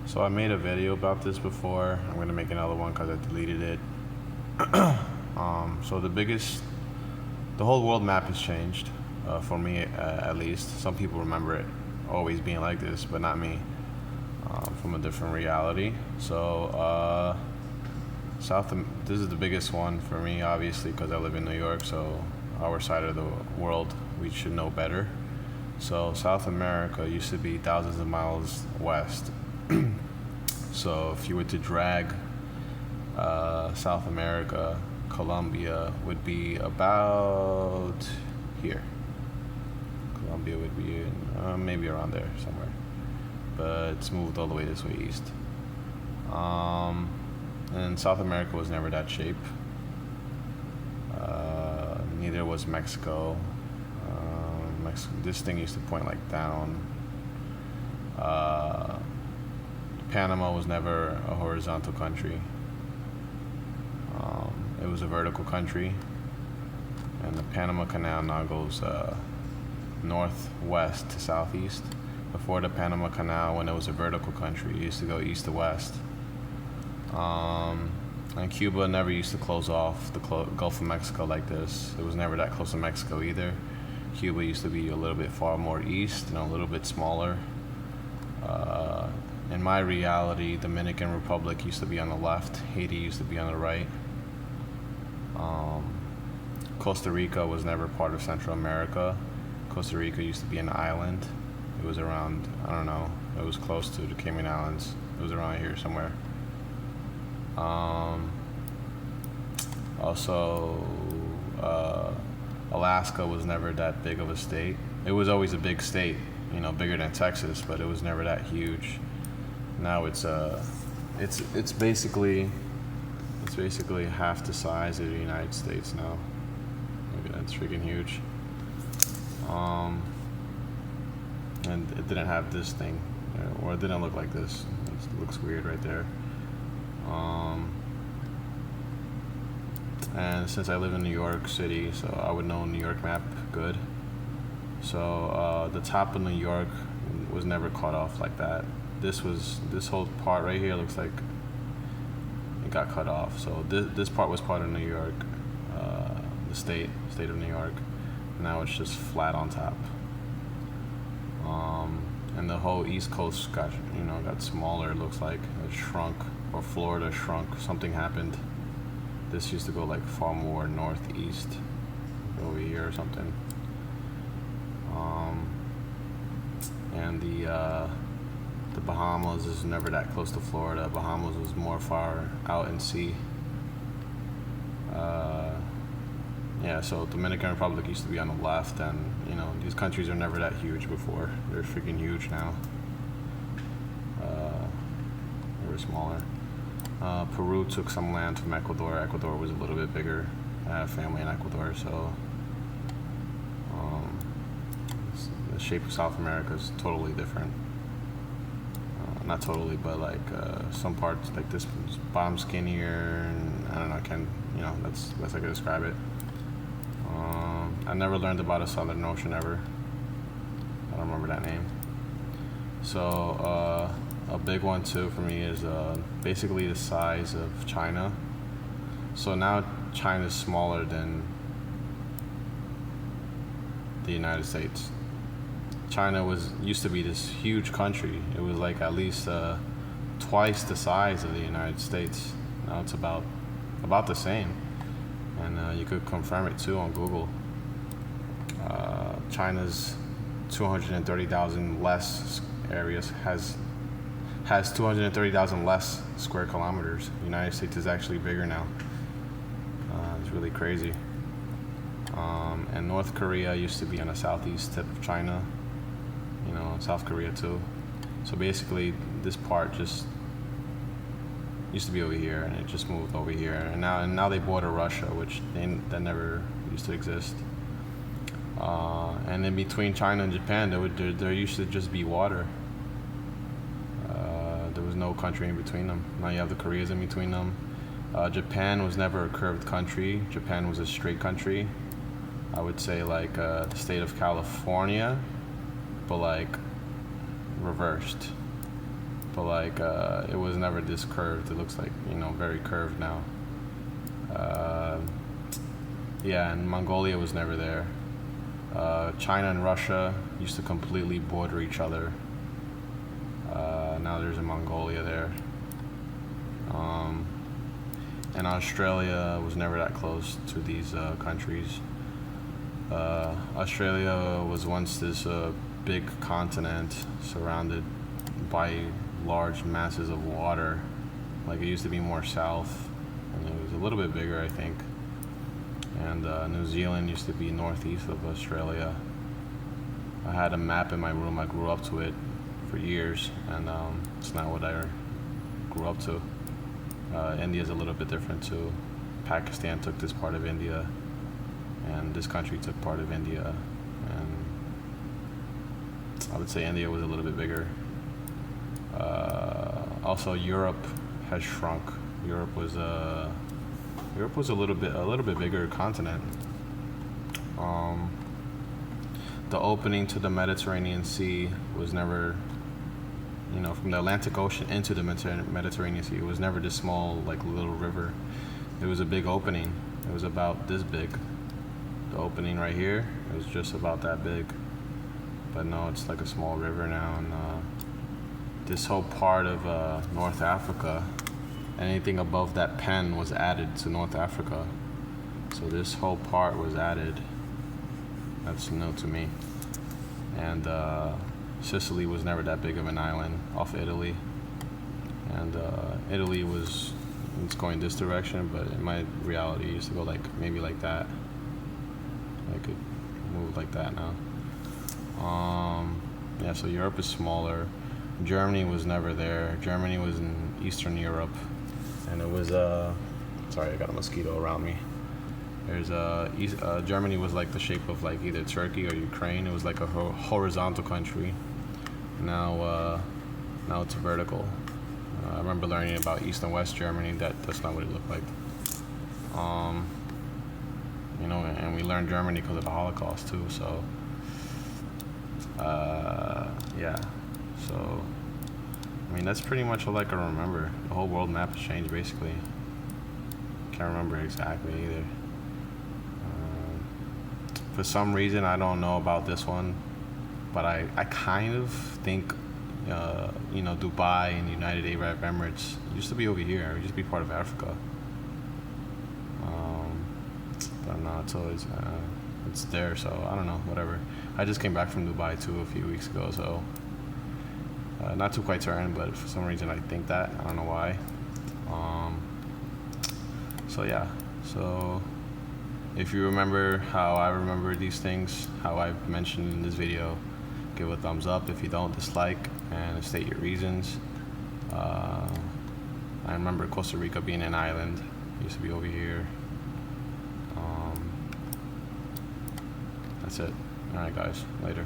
So I made a video about this before. I'm gonna make another one because I deleted it. So the whole world map has changed, for me at least. Some people remember it always being like this, but not me. From a different reality. So this is the biggest one for me, obviously, because I live in New York. So our side of the world, we should know better. So South America used to be thousands of miles west. So if you were to drag South America, Colombia would be about here. Colombia would be maybe around there somewhere, but it's moved all the way this way east. And South America was never that shape. Neither was Mexico. This thing used to point like down. Panama was never a horizontal country. It was a vertical country, and the Panama Canal now goes northwest to southeast. Before the Panama Canal, when it was a vertical country, it used to go east to west. And Cuba never used to close off the Gulf of Mexico like this. It was never that close to Mexico either. Cuba used to be a little bit far more east and a little bit smaller. In my reality, Dominican Republic used to be on the left, Haiti used to be on the right. Costa Rica was never part of Central America. Costa Rica used to be an island. It was around, I don't know, it was close to the Cayman Islands. It was around here somewhere. Also, Alaska was never that big of a state. It was always a big state, bigger than Texas, but it was never that huge. Now it's basically half the size of the United States now. Look at that, it's freaking huge. And it didn't have this thing, or it didn't look like this. It looks weird right there. And since I live in New York City, so I would know New York map good. So the top of New York was never cut off like that. This whole part right here looks like it got cut off. So this part was part of New York, the state of New York. Now it's just flat on top. And the whole East Coast got smaller. It looks like it shrunk, or Florida shrunk. Something happened. This used to go like far more northeast, over here or something. And the Bahamas is never that close to Florida. Bahamas was more far out in sea. Yeah, so Dominican Republic used to be on the left, and these countries are never that huge before. They're freaking huge now. They were smaller. Peru took some land from Ecuador. Ecuador was a little bit bigger. I have family in Ecuador, so the shape of South America is totally different. Not totally, but like some parts, like this bottom skinnier, and I don't know. That's the best I could describe it. I never learned about a Southern Ocean ever. I don't remember that name. So a big one too for me is basically the size of China. So now China's smaller than the United States. China used to be this huge country. It was like at least twice the size of the United States. Now it's about the same, and you could confirm it too on Google. China's 230,000 less areas has 230,000 less square kilometers. The United States is actually bigger now. It's really crazy. And North Korea used to be on the southeast tip of China. South Korea too. So basically, this part just used to be over here, and it just moved over here. And now they border Russia, which that never used to exist. And in between China and Japan, there used to just be water. There was no country in between them. Now you have the Koreas in between them. Japan was never a curved country. Japan was a straight country. I would say like the state of California, but like reversed. but like it was never this curved. It looks like, you know, very curved now. Yeah, and Mongolia was never there. China and Russia used to completely border each other. Now there's a Mongolia there. And Australia was never that close to these countries. Australia was once this big continent surrounded by large masses of water. Like, it used to be more south, and it was a little bit bigger, I think. And New Zealand used to be northeast of Australia. I had a map in my room. I grew up to it for years, and it's not what I grew up to. India's a little bit different too. Pakistan took this part of India, and this country took part of India, and I would say India was a little bit bigger. Also, Europe has shrunk. Europe was a little bit bigger continent. The opening to the Mediterranean Sea was never, you know, from the Atlantic Ocean into the Mediterranean Sea. It was never this small, like, little river. It was a big opening. It was about this big. The opening right here, it was just about that big. But no, it's like a small river now, and this whole part of North Africa, anything above that pen was added to North Africa. So this whole part was added. That's new to me. And Sicily was never that big of an island off Italy. And Italy it's going this direction, but in my reality, it used to go like maybe like that. I could move like that now. Yeah, so Europe is smaller. Germany was never there. Germany was in Eastern Europe, and it was sorry, I got a mosquito around me. There's Germany was like the shape of like either Turkey or Ukraine. It was like a horizontal country. Now it's vertical. I remember learning about East and West Germany. That's not what it looked like. You know, and we learned Germany because of the Holocaust too. So yeah. So I mean, that's pretty much all I can remember. The whole world map has changed basically. Can't remember exactly either. For some reason, I don't know about this one, but I kind of think, you know, Dubai and United Arab Emirates used to be over here. It used to be part of Africa. But no, it's always, it's there, so I don't know, whatever. I just came back from Dubai too a few weeks ago, so not too quite certain, but for some reason I think that. I don't know why. So yeah, so if you remember how I remember these things, how I've mentioned in this video, give a thumbs up. If you don't, dislike, and state your reasons. I remember Costa Rica being an island. It used to be over here. That's it. Alright guys, later.